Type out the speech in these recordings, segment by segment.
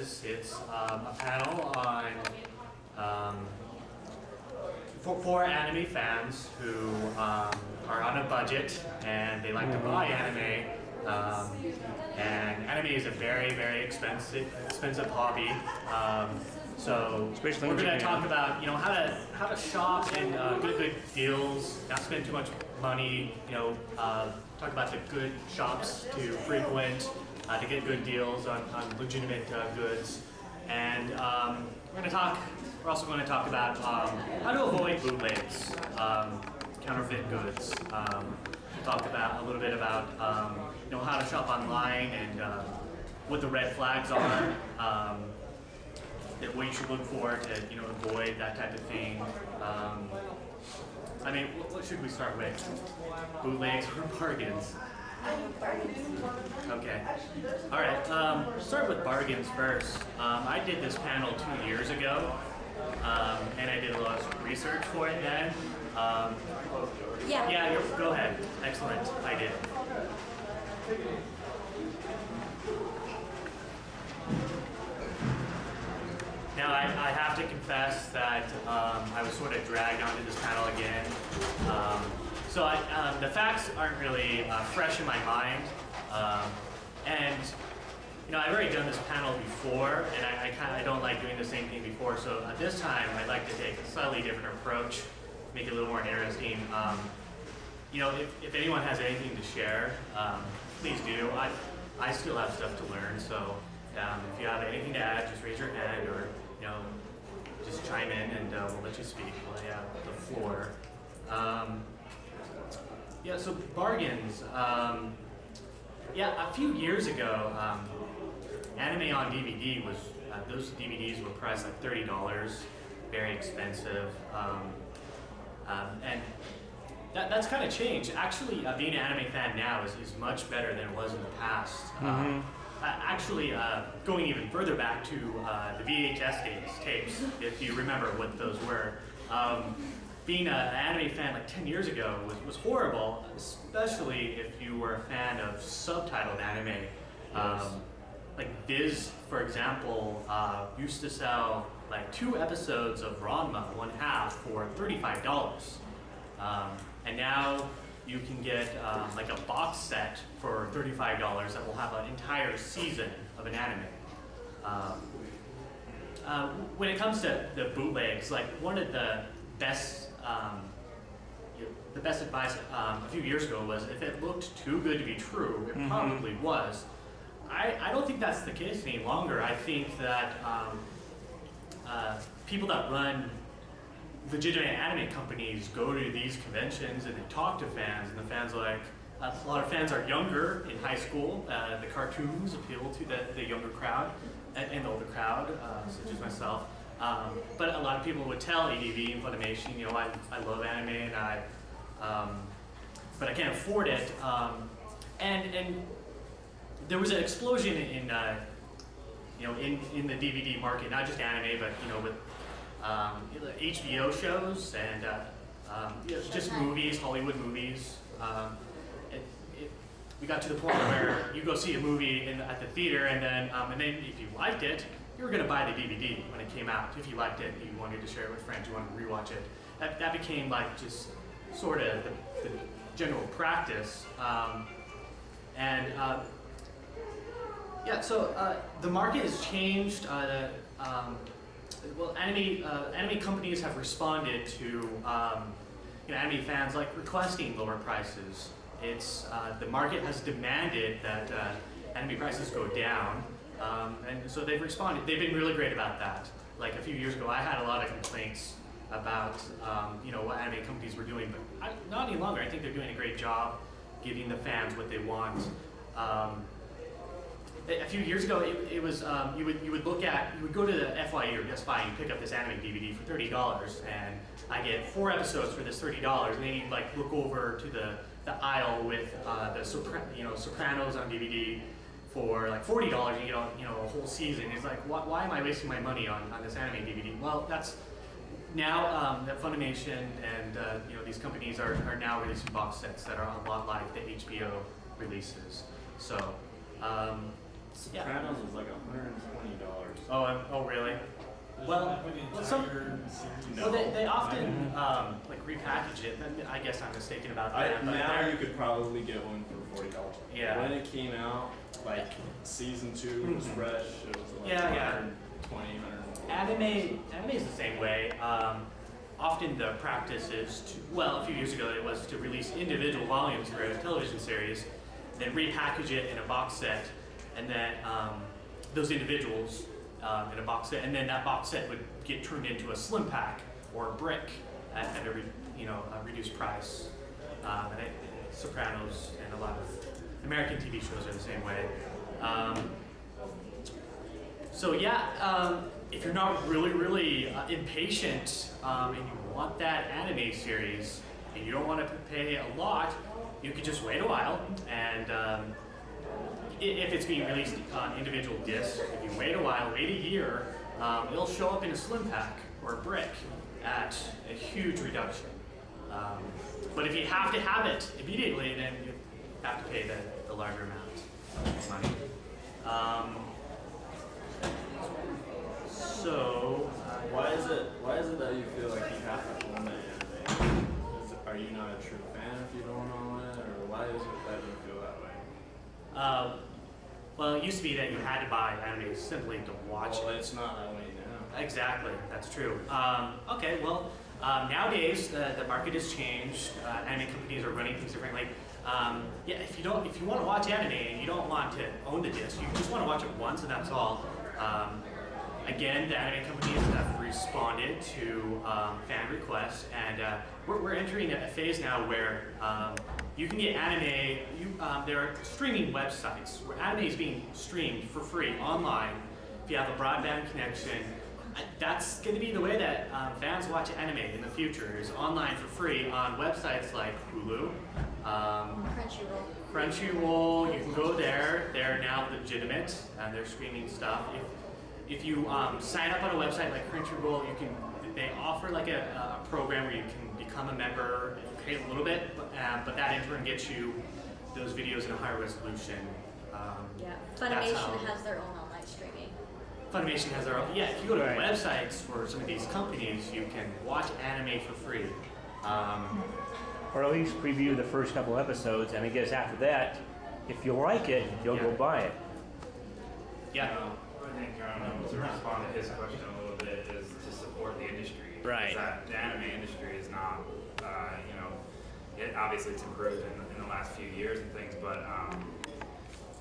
is, it's a panel on for anime fans who are on a budget and they like to buy anime. And anime is a very, very expensive hobby. So we're going to talk about how to shop and good deals, not spend too much money. Talk about the good shops to frequent to get good deals on legitimate goods. And we're also going to talk about how to avoid bootlegs, counterfeit goods. Talk about a little bit about how to shop online and what the red flags are, what you should look for to avoid that type of thing. What should we start with? Bootlegs or bargains? Okay. All right. Start with bargains first. I did this panel 2 years ago, and I did a lot of research for it then. Yeah, go ahead. Excellent. I did. Now, I have to confess that I was sort of dragged onto this panel again. So the facts aren't really fresh in my mind. And I've already done this panel before, and I don't like doing the same thing before. So this time, I'd like to take a slightly different approach, make it a little more interesting. If anyone has anything to share, please do. I still have stuff to learn, so if you have anything to add, just raise your hand or just chime in, and we'll let you speak. We'll have the floor. So bargains. A few years ago, anime on DVD was those DVDs were priced like $30, very expensive, and that's kind of changed. Actually, being an anime fan now is much better than it was in the past. Going even further back to the VHS tapes, if you remember what those were. Being an anime fan like 10 years ago was horrible, especially if you were a fan of subtitled anime. Like Viz, for example, used to sell like 2 episodes of Ranma, 1/2, for $35. And now you can get like a box set for $35 that will have an entire season of an anime. When it comes to the bootlegs, like one of the best advice a few years ago was if it looked too good to be true, it probably was. I don't think that's the case any longer. I think that people that run legitimate anime companies go to these conventions and they talk to fans, and the fans a lot of fans are younger in high school. The cartoons appeal to the younger crowd and the older crowd, such as myself. But a lot of people would tell ADV and Funimation, I love anime and but I can't afford it. And there was an explosion in the DVD market, not just anime, but with HBO shows and just movies, Hollywood movies. We got to the point where you go see a movie at the theater, and then if you liked it, you were going to buy the DVD when it came out. If you liked it, you wanted to share it with friends, you wanted to rewatch it. That became like just sort of the general practice. So the market has changed. Anime companies have responded to anime fans like requesting lower prices. The market has demanded that anime prices go down, and so they've responded. They've been really great about that. Like a few years ago, I had a lot of complaints about what anime companies were doing, but not any longer. I think they're doing a great job giving the fans what they want. A few years ago, it was you would go to the FYE or Best Buy and pick up this anime DVD for $30, and I get 4 episodes for this $30, and then you like look over to the aisle with the Sopranos on DVD for like $40, and you get a whole season. It's like, why am I wasting my money on this anime DVD? Well, that's now that Funimation and these companies are now releasing box sets that are a lot like the HBO releases. So. Sopranos was like $120. Oh, really? Well, they often like repackage it. I guess I'm mistaken about that. Now you could probably get one for $40. Yeah. When it came out, like season 2 was fresh. It was like yeah. 120. Anime is the same way. Often the practice is to, a few years ago it was to release individual volumes for a television series, then repackage it in a box set, and then those individuals in a box set, and then that box set would get turned into a slim pack or a brick at a reduced price. Sopranos and a lot of American TV shows are the same way. If you're not really impatient and you want that anime series and you don't want to pay a lot, you could just wait a while, and if it's being released on individual discs, if you wait a while, wait a year, it'll show up in a slim pack or a brick at a huge reduction. But if you have to have it immediately, then you have to pay the larger amount of money. Why is it that you feel like you have to own the anime? Are you not a true fan if you don't own it, or why is it that you feel that way? Well, it used to be that you had to buy anime simply to watch it. It's not that way now. Exactly, that's true. Nowadays the market has changed. Anime companies are running things differently. If you want to watch anime and you don't want to own the disc, you just want to watch it once and that's all. Again, the anime companies have responded to fan requests, and we're entering a phase now where you can get anime. There are streaming websites where anime is being streamed for free online. If you have a broadband connection, that's going to be the way that fans watch anime in the future, is online for free on websites like Hulu, Crunchyroll. You can go there. They're now legitimate and they're streaming stuff. If you sign up on a website like Crunchyroll, they offer like a program where you can become a member, pay a little bit, but that in turn gets you those videos in a higher resolution. Funimation has their own online streaming. Funimation has their own. Yeah, if you go to websites for some of these companies, you can watch anime for free. Or at least preview the first couple episodes, and I guess after that, if you like it, you'll go buy it. Yeah. I think to respond to his question a little bit is to support the industry. Right. That the anime industry is not, obviously it's improved in the last few years and things, but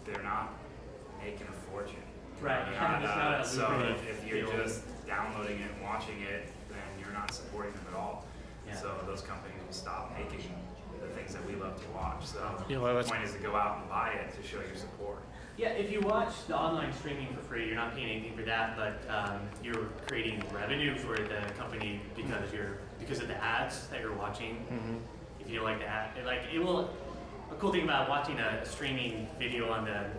they're not making a fortune. Right. So if you're just downloading it and watching it, then you're not supporting them at all. Yeah. So those companies will stop making the things that we love to watch. So Yeah, well, the point is to go out and buy it to show your support. Yeah, if you watch the online streaming for free, you're not paying anything for that, but you're creating revenue for the company because of the ads that you're watching. Mm-hmm. If you don't like the ad, a cool thing about watching a streaming video on the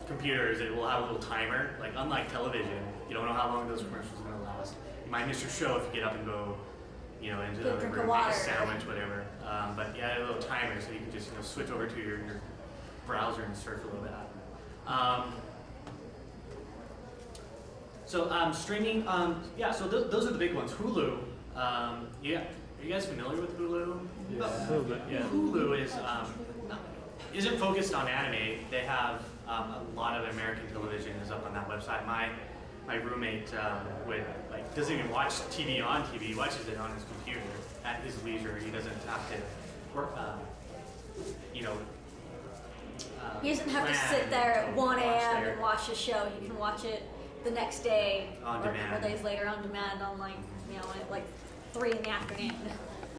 computer is it will have a little timer. Like unlike television, you don't know how long those commercials are going to last. You might miss your show if you get up and go, into the room, make a sandwich, whatever. But a little timer so you can just switch over to your browser and surf a little bit. Streaming, so those are the big ones. Hulu, are you guys familiar with Hulu? Yeah. Hulu isn't focused on anime. They have a lot of American television is up on that website. My roommate doesn't even watch TV on TV. He watches it on his computer at his leisure. He doesn't have to work, He doesn't have to sit there at 1 a.m. and watch a show. He can watch it the next day On or a demand. couple days later on demand on at 3 in the afternoon.